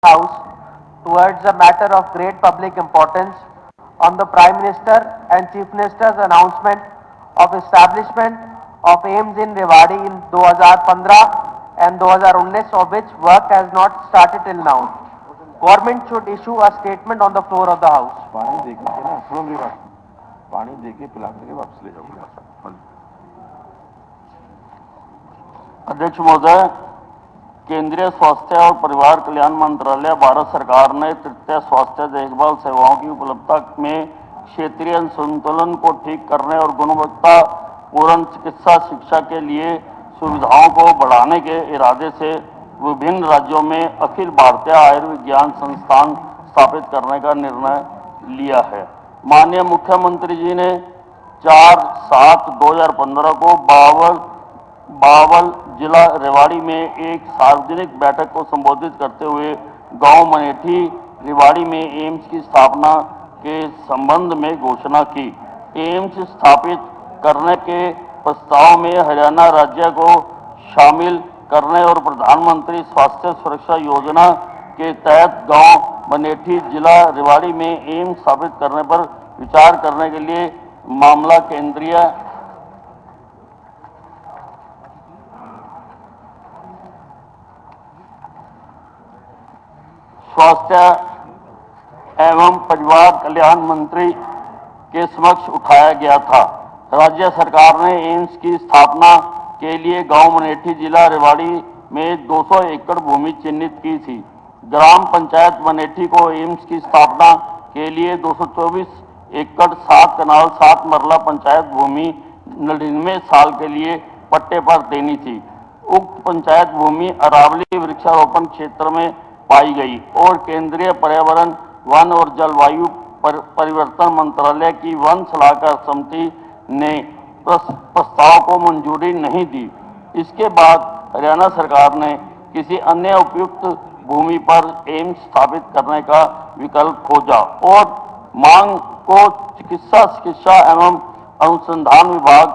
House towards a matter of great public importance on the Prime Minister and Chief Minister's announcement of establishment of AIIMS in Rewari in 2015 and 2019, of which work has not started till now. Government should issue a statement on the floor of the House. पानी देके के ना सुनो मेरी बात, पानी देके पिला करके वापस ले जाओ। अध्यक्ष महोदय, केंद्रीय स्वास्थ्य और परिवार कल्याण मंत्रालय भारत सरकार ने तृतीय स्वास्थ्य देखभाल सेवाओं की उपलब्धता में क्षेत्रीय असंतुलन को ठीक करने और गुणवत्ता पूर्ण चिकित्सा शिक्षा के लिए सुविधाओं को बढ़ाने के इरादे से विभिन्न राज्यों में अखिल भारतीय आयुर्विज्ञान संस्थान स्थापित करने का निर्णय लिया है। माननीय मुख्यमंत्री जी ने 4/7/2015 को बावल जिला रेवाड़ी में एक सार्वजनिक बैठक को संबोधित करते हुए गांव मनेठी रेवाड़ी में एम्स की स्थापना के संबंध में घोषणा की। एम्स स्थापित करने के प्रस्ताव में हरियाणा राज्य को शामिल करने और प्रधानमंत्री स्वास्थ्य सुरक्षा योजना के तहत गांव मनेठी जिला रेवाड़ी में एम्स स्थापित करने पर विचार करने के लिए मामला केंद्रीय स्वास्थ्य एवं परिवार कल्याण मंत्री के समक्ष उठाया गया था। राज्य सरकार ने एम्स की स्थापना के लिए गांव मनेठी जिला रेवाड़ी में 200 एकड़ भूमि चिन्हित की थी। ग्राम पंचायत मनेठी को एम्स की स्थापना के लिए 224 एकड़ 7 कनाल 7 मरला पंचायत भूमि 99 साल के लिए पट्टे पर देनी थी। उक्त पंचायत भूमि अरावली वृक्षारोपण क्षेत्र में पाई गई और केंद्रीय पर्यावरण, वन और जलवायु परिवर्तन मंत्रालय की वन सलाहकार समिति ने प्रस्ताव को मंजूरी नहीं दी। इसके बाद हरियाणा सरकार ने किसी अन्य उपयुक्त भूमि पर एम्स स्थापित करने का विकल्प खोजा और मांग को चिकित्सा शिक्षा एवं अनुसंधान विभाग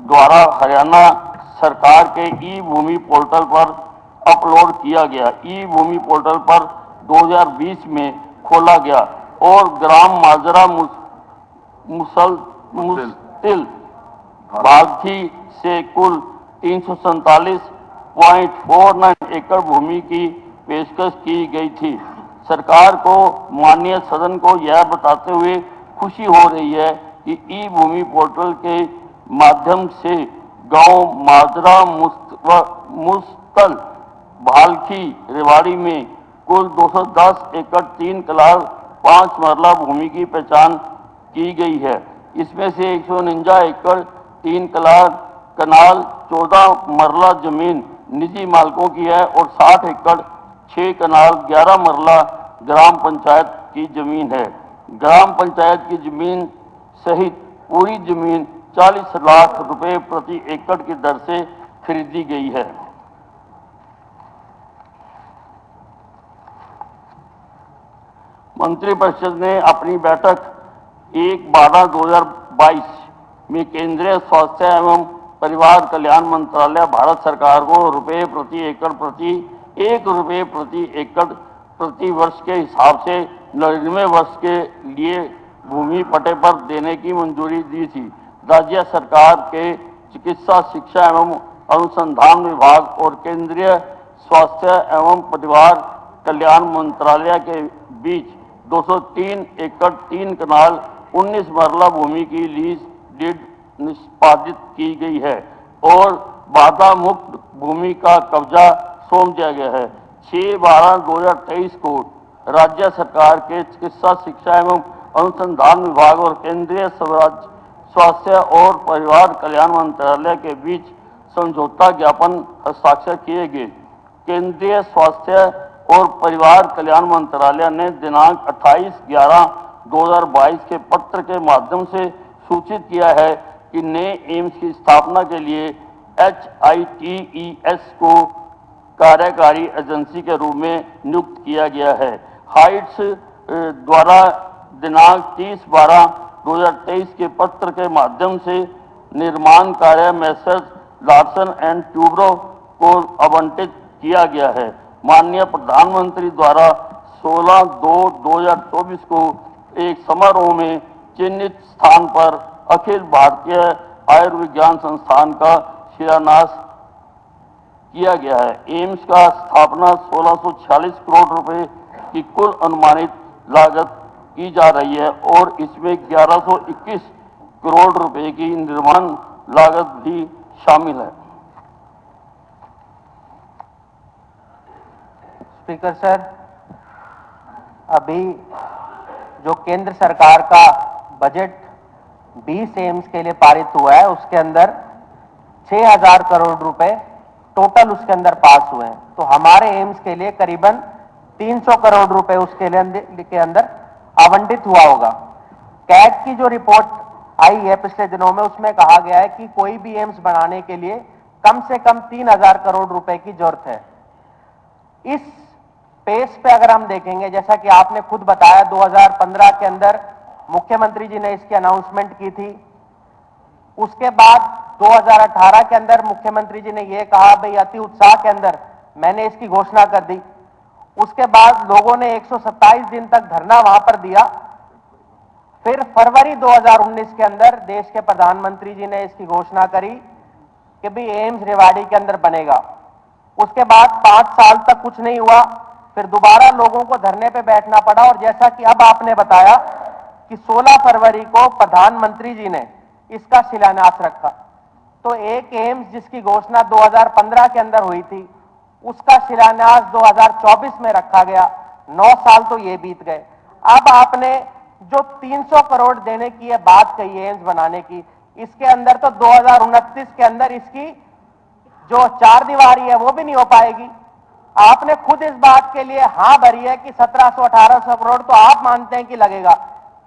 द्वारा हरियाणा सरकार के ई भूमि पोर्टल पर अपलोड किया गया। ई भूमि पोर्टल पर 2020 में खोला गया और ग्राम माजरा मुस्तिल बागथी से कुल 347.49 एकड़ भूमि की पेशकश की गई थी। सरकार को माननीय सदन को यह बताते हुए खुशी हो रही है कि ई भूमि पोर्टल के माध्यम से गांव माजरा मुस्तल भालखी रेवाड़ी में कुल 210 एकड़ 3 कनाल 5 मरला भूमि की पहचान की गई है। इसमें से 149 एकड़ 3 कनाल 14 मरला जमीन निजी मालिकों की है और 60 एकड़ 6 कनाल 11 मरला ग्राम पंचायत की जमीन है। ग्राम पंचायत की जमीन सहित पूरी जमीन 40 लाख रुपए प्रति एकड़ की दर से खरीदी गई है। मंत्रिपरिषद ने अपनी बैठक 1/12/2022 में केंद्रीय स्वास्थ्य एवं परिवार कल्याण मंत्रालय भारत सरकार को ₹1 प्रति एकड़ प्रति वर्ष के हिसाब से 99 वर्ष के लिए भूमि पट्टे पर देने की मंजूरी दी थी। राज्य सरकार के चिकित्सा शिक्षा एवं अनुसंधान विभाग और केंद्रीय स्वास्थ्य एवं परिवार कल्याण मंत्रालय के बीच 203 एकड़ 3 कनाल 19 मरला भूमि की लीज डीड निष्पादित की गई है और बाधा मुक्त भूमि का कब्जा सौंप दिया गया है। 6/12/2023 को राज्य सरकार के चिकित्सा शिक्षा एवं अनुसंधान विभाग और केंद्रीय स्वास्थ्य और परिवार कल्याण मंत्रालय के बीच समझौता ज्ञापन हस्ताक्षर किए गए। केंद्रीय स्वास्थ्य और परिवार कल्याण मंत्रालय ने दिनांक 28/11/2022 के पत्र के माध्यम से सूचित किया है कि नए एम्स की स्थापना के लिए HITES को कार्यकारी एजेंसी के रूप में नियुक्त किया गया है। हाइट्स द्वारा दिनांक 30/12/2023 के पत्र के माध्यम से निर्माण कार्य मैसर्स लार्सन एंड ट्यूब्रो को आवंटित किया गया है। माननीय प्रधानमंत्री द्वारा 16/2/2024 को एक समारोह में चिन्हित स्थान पर अखिल भारतीय आयुर्विज्ञान संस्थान का शिलान्यास किया गया है। एम्स का स्थापना 1646 करोड़ रुपए की कुल अनुमानित लागत की जा रही है और इसमें 1121 करोड़ रुपए की निर्माण लागत भी शामिल है। स्पीकर सर, अभी जो केंद्र सरकार का बजट 20 एम्स के लिए पारित हुआ है, उसके अंदर 6000 करोड़ रुपए टोटल उसके अंदर पास हुए हैं। तो हमारे एम्स के लिए करीबन 300 करोड़ रुपए उसके लिए के अंदर आवंटित हुआ होगा। कैट की जो रिपोर्ट आई है पिछले दिनों में, उसमें कहा गया है कि कोई भी एम्स बनाने के लिए कम से कम 3000 करोड़ रुपए की जरूरत है। इस पेस पे अगर हम देखेंगे, जैसा कि आपने खुद बताया, 2015 के अंदर मुख्यमंत्री जी ने इसकी अनाउंसमेंट की थी। उसके बाद 2018 के अंदर मुख्यमंत्री जी ने यह कहा, भाई अति उत्साह के अंदर मैंने इसकी घोषणा कर दी। उसके बाद लोगों ने 127 दिन तक धरना वहां पर दिया। फिर फरवरी 2019 के अंदर देश के प्रधानमंत्री जी ने इसकी घोषणा करी कि भाई एम्स रेवाड़ी के अंदर बनेगा। उसके बाद 5 साल तक कुछ नहीं हुआ। फिर दोबारा लोगों को धरने पे बैठना पड़ा और जैसा कि अब आपने बताया कि 16 फरवरी को प्रधानमंत्री जी ने इसका शिलान्यास रखा। तो एक एम्स जिसकी घोषणा 2015 के अंदर हुई थी, उसका शिलान्यास 2024 में रखा गया। 9 साल तो ये बीत गए। अब आपने जो 300 करोड़ देने की ये बात कही है एम्स बनाने की, इसके अंदर तो 2029 के अंदर इसकी जो 4 दीवारी है वो भी नहीं हो पाएगी। आपने खुद इस बात के लिए हां भरी है कि 1700-1800 करोड़ तो आप मानते हैं कि लगेगा।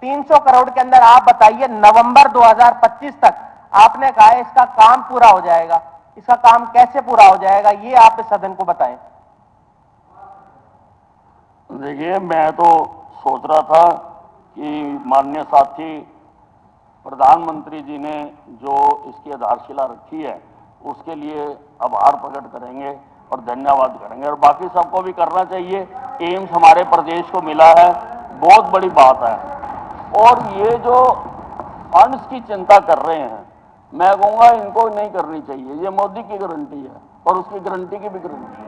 300 करोड़ के अंदर आप बताइए नवंबर 2025 तक आपने कहा है इसका काम पूरा हो जाएगा। इसका काम कैसे पूरा हो जाएगा, ये आप इस सदन को बताएं। देखिए, मैं तो सोच रहा था कि माननीय साथी प्रधानमंत्री जी ने जो इसकी आधारशिला रखी है उसके लिए आभार प्रकट करेंगे और धन्यवाद करेंगे, और बाकी सबको भी करना चाहिए। एम्स हमारे प्रदेश को मिला है, बहुत बड़ी बात है। और ये जो फंड्स की चिंता कर रहे हैं, मैं कहूँगा इनको नहीं करनी चाहिए। ये मोदी की गारंटी है और उसकी गारंटी की भी गारंटी है।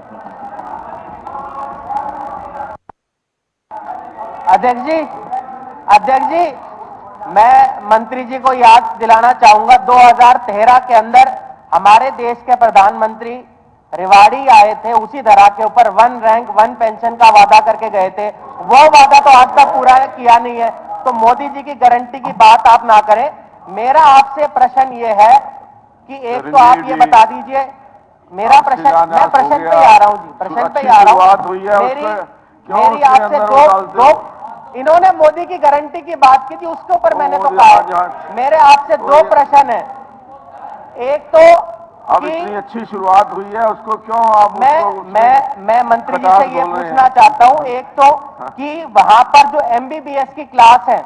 अध्यक्ष जी, मैं मंत्री जी को याद दिलाना चाहूंगा, 2013 के अंदर हमारे देश के प्रधानमंत्री रेवाड़ी आए थे, उसी धरा के ऊपर 1 रैंक 1 पेंशन का वादा करके गए थे। वो वादा तो आज तक पूरा किया नहीं है। तो मोदी जी की गारंटी की बात आप ना करें। मेरा आपसे प्रश्न ये है कि एक तो आप ये बता दीजिए, मेरा प्रश्न, मैं प्रश्न पे आ रहा हूं जी, प्रश्न पे आ रहा हूं। मेरी आपसे दो इन्होंने मोदी की गारंटी की बात की थी, उसके ऊपर मैंने तो कहा। मेरे आपसे 2 प्रश्न है। एक तो अब इतनी अच्छी शुरुआत हुई है, उसको क्यों आप मैं मंत्री जी से ये पूछना चाहता हूं, एक तो कि वहां पर जो एमबीबीएस की क्लास है,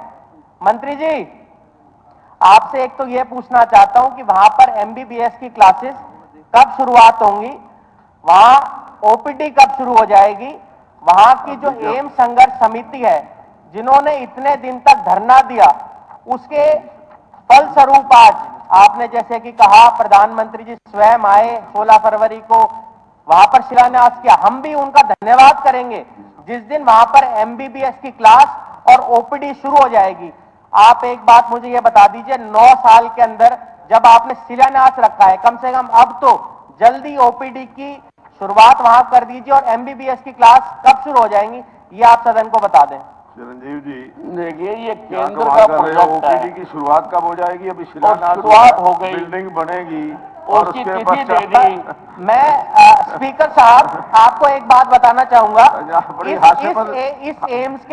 मंत्री जी आपसे एक तो ये पूछना चाहता हूं कि वहां पर एमबीबीएस की क्लासेस कब शुरुआत होंगी, वहां ओपीडी कब शुरू हो जाएगी। वहां की जो एम्स संघर्ष समिति है, जिन्होंने इतने दिन तक धरना दिया, उसके फलस्वरूप आज आपने जैसे कि कहा प्रधानमंत्री जी स्वयं आए 16 फरवरी को, वहां पर शिलान्यास किया। हम भी उनका धन्यवाद करेंगे जिस दिन वहां पर एमबीबीएस की क्लास और ओपीडी शुरू हो जाएगी। आप एक बात मुझे ये बता दीजिए, 9 साल के अंदर जब आपने शिलान्यास रखा है, कम से कम अब तो जल्दी ओपीडी की शुरुआत वहां कर दीजिए और एमबीबीएस की क्लास कब शुरू हो जाएंगी, ये आप सदन को बता दें। चिरंजीव जी, देखिए, ये केंद्र का प्रोजेक्ट है। ओपीडी की शुरुआत कब हो जाएगी? अभी शिलान्यास शुरुआत हो गई, बिल्डिंग बनेगी और उसकी उसके तिथि दे दी। मैं स्पीकर साहब आपको एक बात बताना चाहूंगा, इस एम्स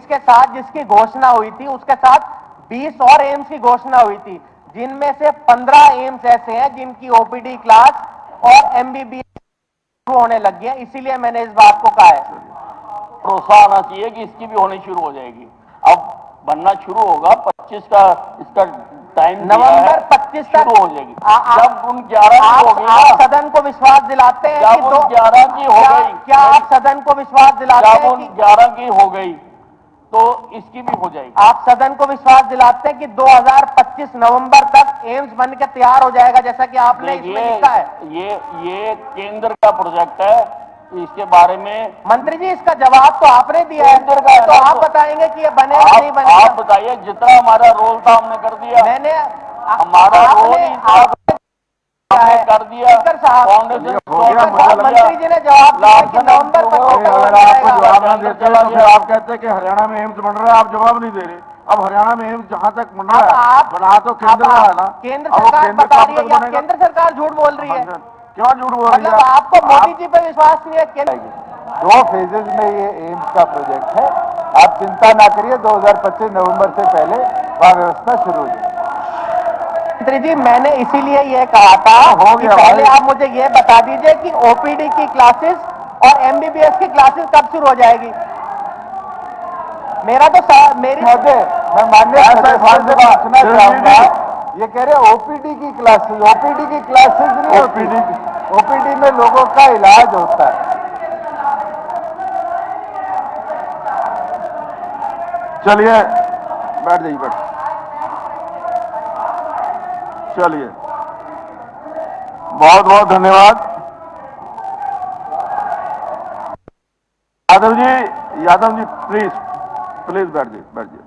के साथ जिसकी घोषणा हुई थी, उसके साथ 20 और एम्स की घोषणा हुई थी, जिनमें से 15 एम्स ऐसे हैं जिनकी ओपीडी क्लास और एमबीबीएस शुरू होने लगी है। इसीलिए मैंने इस बात को कहा है। भरोसा आना चाहिए कि इसकी भी होनी शुरू हो जाएगी। अब बनना शुरू होगा, 25 का इसका टाइम नवंबर 25 तक शुरू हो जाएगी। जब जब उन 11 की हो गई आप ना, सदन को विश्वास दिलाते हैं जब कि उन 11 की हो गई, क्या आप सदन को विश्वास दिलाते जब हैं उन कि 11 की हो गई तो इसकी भी हो जाएगी। आप सदन को विश्वास दिलाते हैं कि 2025 नवंबर तक एम्स बन के तैयार हो जाएगा, जैसा कि आपने इसमें लिखा है? ये केंद्र का प्रोजेक्ट है, इसके बारे में मंत्री जी, इसका जवाब तो आपने दिया है, केंद्र का है तो ना, आप तो बताएंगे कि ये बनेगा नहीं आप बनेगा? बताइए, जितना हमारा रोल था हमने कर दिया। मैंने हमारा रोल ही था, हमने कर दिया। स्पीकर साहब, फाउंडेशन हो गया, स्पीकर साहब, मुझे मंत्री जी ने जवाब दिया कि नवंबर 25 तक अगर बन आपको जाएगा। जवाब ना देते तो फिर आप कहते हैं कि हरियाणा में एम्स बन रहा है, आप जवाब नहीं दे रहे। अब हरियाणा में एम्स जहां तक बन अब रहा है, आप बना तो केंद्र का है ना। केंद्र अब वो सरकार केंद्र बता कब रही है तक कि आप बनेगा? केंद्र सरकार झूठ बोल रही है। क्यों झूठ बोल रही मतलब है? आपको मोदी जी पे विश्वास नहीं है? केंद्र 2 फेजेज में ये एम्स का प्रोजेक्ट है। आप चिंता ना करिए, 2025 नवंबर से पहले वह व्यवस्था शुरू हो जाएगी। मंत्री जी, मैंने इसीलिए ये कहा था हो कि गया पहले भाई। आप मुझे ये बता दीजिए कि ओपीडी की क्लासेस और एमबीबीएस की क्लासेस कब शुरू हो जाएगी? मेरा तो मेरी मैं माननीय सदस्य से पूछना चाहूंगा, ये कह रहे ओपीडी की क्लासेस, ओपीडी की क्लासेस नहीं होती। ओपीडी में लोगों का इलाज होता है। चलिए बैठ जाइए, बैठ। चलिए, बहुत बहुत धन्यवाद। यादव जी प्लीज प्लीज बैठ जाइए, बैठ जाइए।